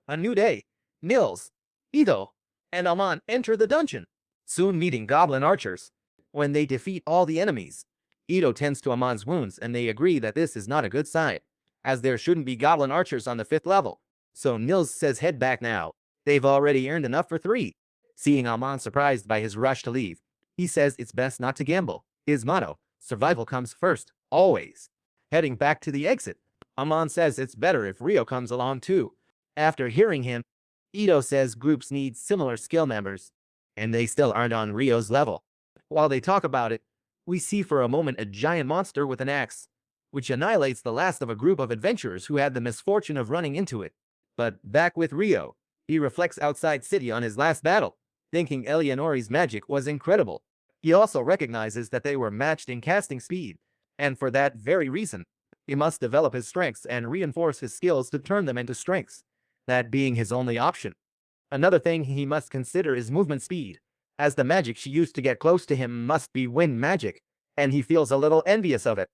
A new day. Nils, Ito, and Amon enter the dungeon, soon meeting goblin archers. When they defeat all the enemies, Ito tends to Amon's wounds and they agree that this is not a good sign, as there shouldn't be goblin archers on the 5th level. So Nils says head back now. They've already earned enough for 3. Seeing Amon surprised by his rush to leave, he says it's best not to gamble. His motto, survival comes first, always. Heading back to the exit, Amon says it's better if Rio comes along too. After hearing him, Ito says groups need similar skill members, and they still aren't on Rio's level. While they talk about it, we see for a moment a giant monster with an axe, which annihilates the last of a group of adventurers who had the misfortune of running into it. But back with Rio, he reflects outside city on his last battle, thinking Eleonori's magic was incredible. He also recognizes that they were matched in casting speed, and for that very reason, he must develop his strengths and reinforce his skills to turn them into strengths, that being his only option. Another thing he must consider is movement speed, as the magic she used to get close to him must be wind magic, and he feels a little envious of it.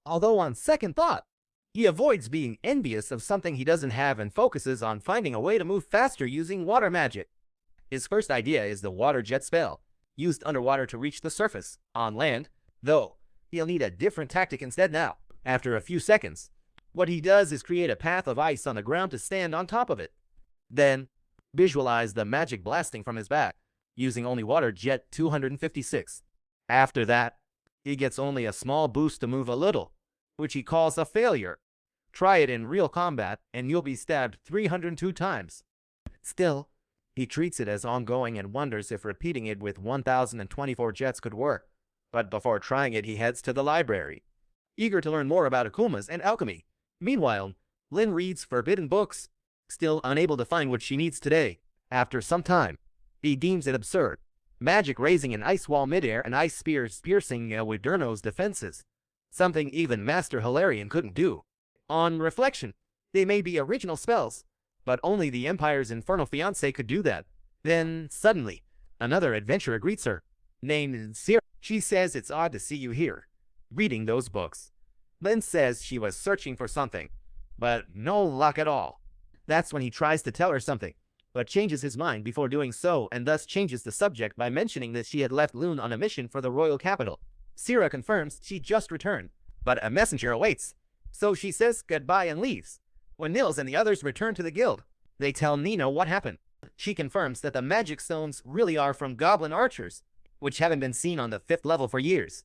Although on second thought, he avoids being envious of something he doesn't have and focuses on finding a way to move faster using water magic. His first idea is the water jet spell, used underwater to reach the surface. On land, though, he'll need a different tactic instead now. After a few seconds, what he does is create a path of ice on the ground to stand on top of it. Then, visualize the magic blasting from his back, using only water jet 256. After that, he gets only a small boost to move a little, which he calls a failure. Try it in real combat and you'll be stabbed 302 times. Still, he treats it as ongoing and wonders if repeating it with 1024 jets could work. But before trying it, he heads to the library, eager to learn more about akumas and alchemy. Meanwhile, Lynn reads forbidden books, still unable to find what she needs today. After some time, he deems it absurd. Magic raising an ice wall midair and ice spears piercing Widurno's defenses, something even Master Hilarion couldn't do. On reflection, they may be original spells, but only the Empire's infernal fiancé could do that. Then, suddenly, another adventurer greets her, named Sierra. She says it's odd to see you here, reading those books. Lynn says she was searching for something, but no luck at all. That's when he tries to tell her something, but changes his mind before doing so and thus changes the subject by mentioning that she had left Lune on a mission for the royal capital. Sierra confirms she just returned, but a messenger awaits, so she says goodbye and leaves. When Nils and the others return to the guild, they tell Nina what happened. She confirms that the magic stones really are from goblin archers, which haven't been seen on the 5th level for years.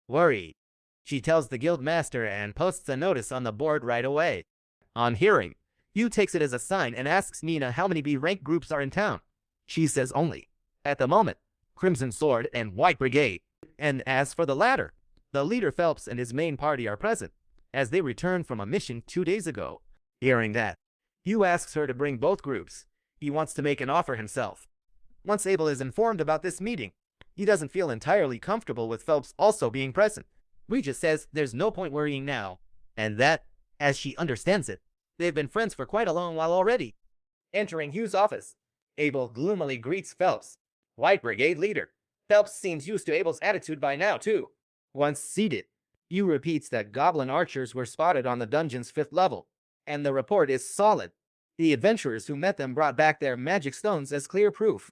Worried, she tells the guild master and posts a notice on the board right away. On hearing, Yu takes it as a sign and asks Nina how many B-rank groups are in town. She says only, at the moment, Crimson Sword and White Brigade. And as for the latter, the leader Phelps and his main party are present, as they returned from a mission 2 days ago. Hearing that, Yu asks her to bring both groups. He wants to make an offer himself. Once Abel is informed about this meeting, he doesn't feel entirely comfortable with Phelps also being present. Regis says there's no point worrying now, and that, as she understands it, they've been friends for quite a long while already. Entering Hugh's office, Abel gloomily greets Phelps, White Brigade leader. Phelps seems used to Abel's attitude by now, too. Once seated, Hugh repeats that goblin archers were spotted on the dungeon's 5th level, and the report is solid. The adventurers who met them brought back their magic stones as clear proof.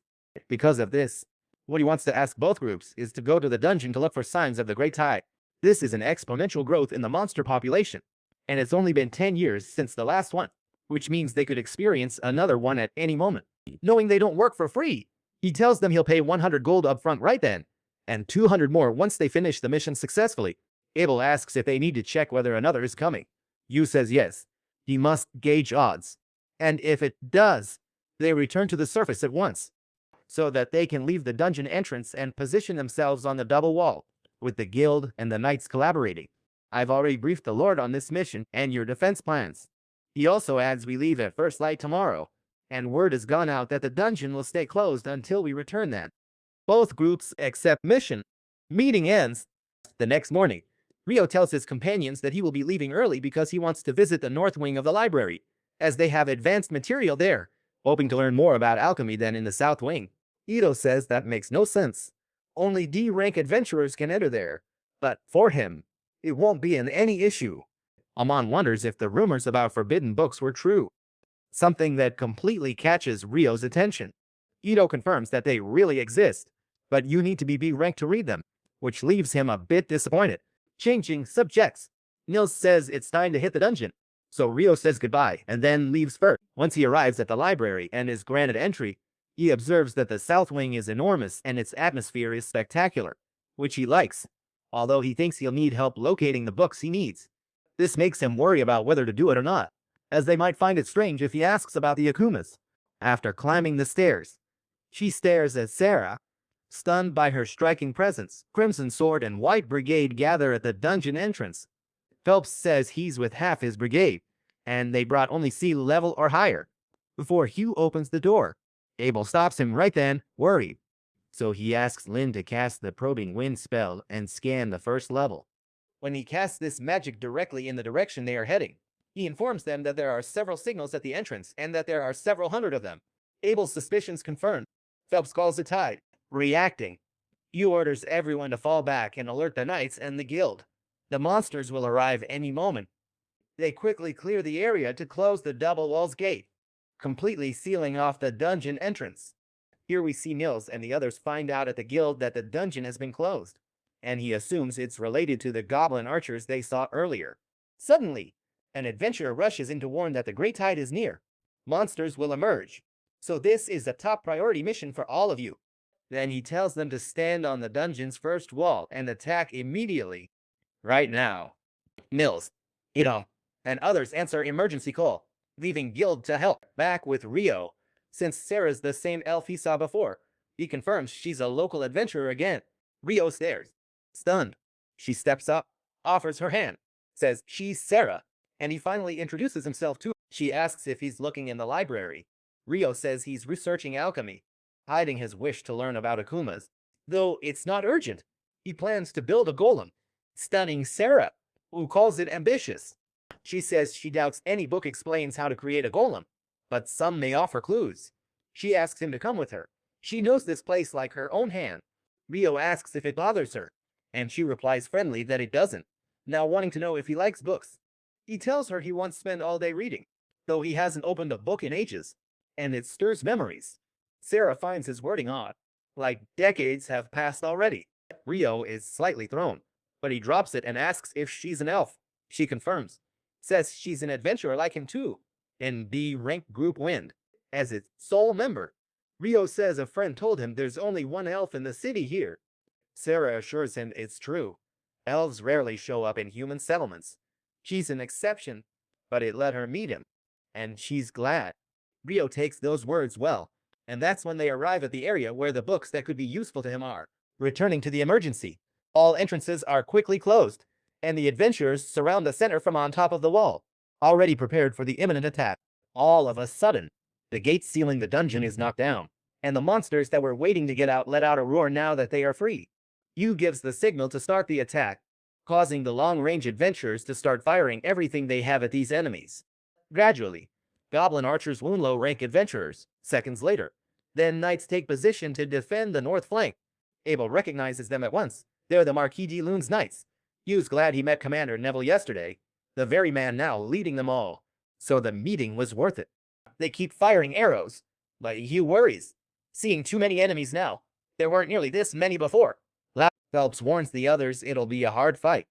Because of this, what he wants to ask both groups is to go to the dungeon to look for signs of the Great Tide. This is an exponential growth in the monster population, and it's only been 10 years since the last one, which means they could experience another one at any moment. Knowing they don't work for free, he tells them he'll pay 100 gold up front right then, and 200 more once they finish the mission successfully. Abel asks if they need to check whether another is coming. Yu says yes, he must gauge odds, and if it does, they return to the surface at once, so that they can leave the dungeon entrance and position themselves on the double wall, with the guild and the knights collaborating. I've already briefed the Lord on this mission and your defense plans. He also adds we leave at first light tomorrow, and word has gone out that the dungeon will stay closed until we return then. Both groups accept mission. Meeting ends. The next morning, Rio tells his companions that he will be leaving early because he wants to visit the north wing of the library, as they have advanced material there, hoping to learn more about alchemy than in the south wing. Ito says that makes no sense. Only D-rank adventurers can enter there, but for him, it won't be any issue. Amon wonders if the rumors about forbidden books were true. something that completely catches Rio's attention. Ito confirms that they really exist, but you need to be B ranked to read them, which leaves him a bit disappointed. Changing subjects, Nils says it's time to hit the dungeon, so Rio says goodbye and then leaves first. Once he arrives at the library and is granted entry, he observes that the south wing is enormous and its atmosphere is spectacular, which he likes, although he thinks he'll need help locating the books he needs. This makes him worry about whether to do it or not, as they might find it strange if he asks about the Akumas. After climbing the stairs, she stares at Sarah, stunned by her striking presence. Crimson Sword and White Brigade gather at the dungeon entrance. Phelps says he's with half his brigade, and they brought only sea level or higher. Before Hugh opens the door, Abel stops him right then, worried. So he asks Lynn to cast the probing wind spell and scan the first level. When he casts this magic directly in the direction they are heading, he informs them that there are several signals at the entrance and that there are several hundred of them. Abel's suspicions confirmed. Phelps calls the tide. Reacting, he orders everyone to fall back and alert the knights and the guild. The monsters will arrive any moment. They quickly clear the area to close the double walls gate, completely sealing off the dungeon entrance. Here we see Nils and the others find out at the guild that the dungeon has been closed, and he assumes it's related to the goblin archers they saw earlier. Suddenly, an adventurer rushes in to warn that the great tide is near. Monsters will emerge, so this is a top priority mission for all of you. Then he tells them to stand on the dungeon's first wall and attack immediately. Right now, Nils, Ito, and others answer emergency call, leaving Guild to help. Back with Rio, since Sarah's the same elf he saw before, he confirms she's a local adventurer again. Rio stares, stunned. She steps up, offers her hand, says she's Sarah, and he finally introduces himself to her. She asks if he's looking in the library. Rio says he's researching alchemy, hiding his wish to learn about Akumas. Though it's not urgent, he plans to build a golem, stunning Sarah, who calls it ambitious. She says she doubts any book explains how to create a golem, but some may offer clues. She asks him to come with her. She knows this place like her own hand. Rio asks if it bothers her, and she replies friendly that it doesn't, now wanting to know if he likes books. He tells her he wants to spend all day reading, though he hasn't opened a book in ages, and it stirs memories. Sarah finds his wording odd, like decades have passed already. Rio is slightly thrown, but he drops it and asks if she's an elf. She confirms, says she's an adventurer like him too, in B-rank group Wind, as its sole member. Rio says a friend told him there's only one elf in the city here. Sarah assures him it's true. Elves rarely show up in human settlements. She's an exception, but it let her meet him, and she's glad. Rio takes those words well, and that's when they arrive at the area where the books that could be useful to him are. Returning to the emergency, all entrances are quickly closed, and the adventurers surround the center from on top of the wall, already prepared for the imminent attack. All of a sudden, the gate sealing the dungeon is knocked down, and the monsters that were waiting to get out let out a roar now that they are free. Yu gives the signal to start the attack, causing the long-range adventurers to start firing everything they have at these enemies. Gradually, goblin archers wound low-rank adventurers. Seconds later, then knights take position to defend the north flank. Abel recognizes them at once. They're the Marquis de Lune's knights. Yu's glad he met Commander Neville yesterday, the very man now leading them all. So the meeting was worth it. They keep firing arrows, but Yu worries. Seeing too many enemies now. There weren't nearly this many before. Phelps warns the others it'll be a hard fight.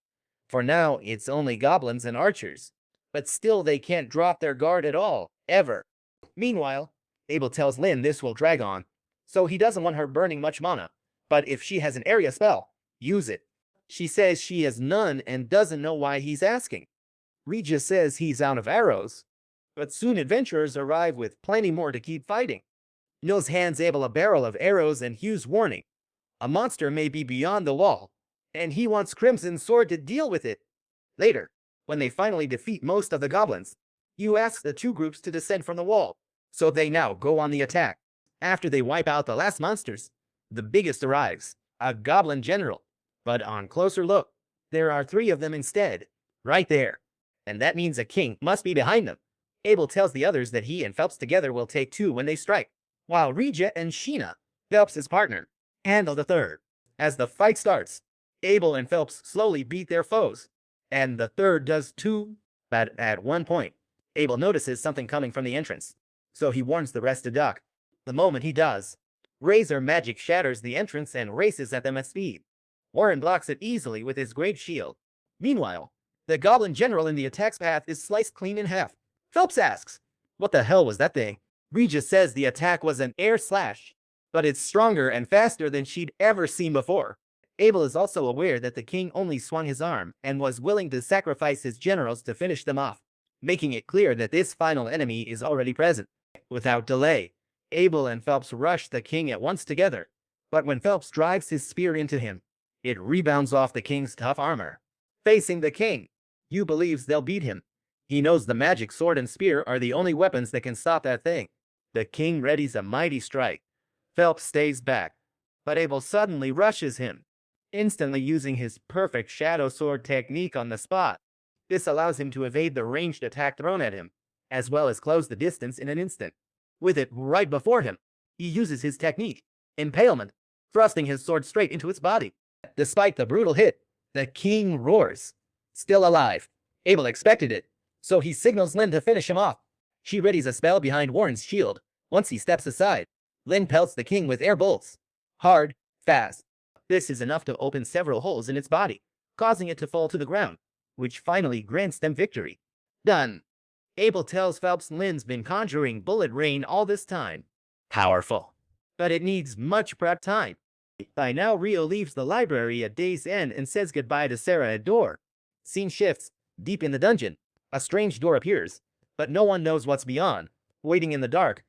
For now, it's only goblins and archers. But still they can't drop their guard at all, ever. Meanwhile, Abel tells Lynn this will drag on, so he doesn't want her burning much mana. But if she has an area spell, use it. She says she has none and doesn't know why he's asking. Regis says he's out of arrows, but soon adventurers arrive with plenty more to keep fighting. Nils hands Abel a barrel of arrows and Hugh's warning. A monster may be beyond the wall, and he wants Crimson Sword to deal with it. Later, when they finally defeat most of the goblins, Hugh asks the two groups to descend from the wall, so they now go on the attack. After they wipe out the last monsters, the biggest arrives, a goblin general. But on closer look, there are 3 of them instead, right there. And that means a king must be behind them. Abel tells the others that he and Phelps together will take 2 when they strike, while Regia and Sheena, Phelps' partner, handle the third. As the fight starts, Abel and Phelps slowly beat their foes, and the third does too. But at one point, Abel notices something coming from the entrance, so he warns the rest to duck. The moment he does, Razor magic shatters the entrance and races at them at speed. Warren blocks it easily with his great shield. Meanwhile, the goblin general in the attack's path is sliced clean in half. Phelps asks, "What the hell was that thing?" Regis says the attack was an air slash, but it's stronger and faster than she'd ever seen before. Abel is also aware that the king only swung his arm and was willing to sacrifice his generals to finish them off, making it clear that this final enemy is already present. Without delay, Abel and Phelps rush the king at once together, but when Phelps drives his spear into him, it rebounds off the king's tough armor. Facing the king, Yu believes they'll beat him. He knows the magic sword and spear are the only weapons that can stop that thing. The king readies a mighty strike. Phelps stays back, but Abel suddenly rushes him, instantly using his perfect shadow sword technique on the spot. This allows him to evade the ranged attack thrown at him, as well as close the distance in an instant. With it right before him, he uses his technique, impalement, thrusting his sword straight into its body. Despite the brutal hit, the king roars. Still alive. Abel expected it, so he signals Lin to finish him off. She readies a spell behind Warren's shield. Once he steps aside, Lin pelts the king with air bolts. Hard, fast. This is enough to open several holes in its body, causing it to fall to the ground, which finally grants them victory. Done. Abel tells Phelps Lin's been conjuring bullet rain all this time. Powerful. But it needs much prep time. By now, Rio leaves the library at day's end and says goodbye to Sarah at door. Scene shifts. Deep in the dungeon, a strange door appears, but no one knows what's beyond. Waiting in the dark,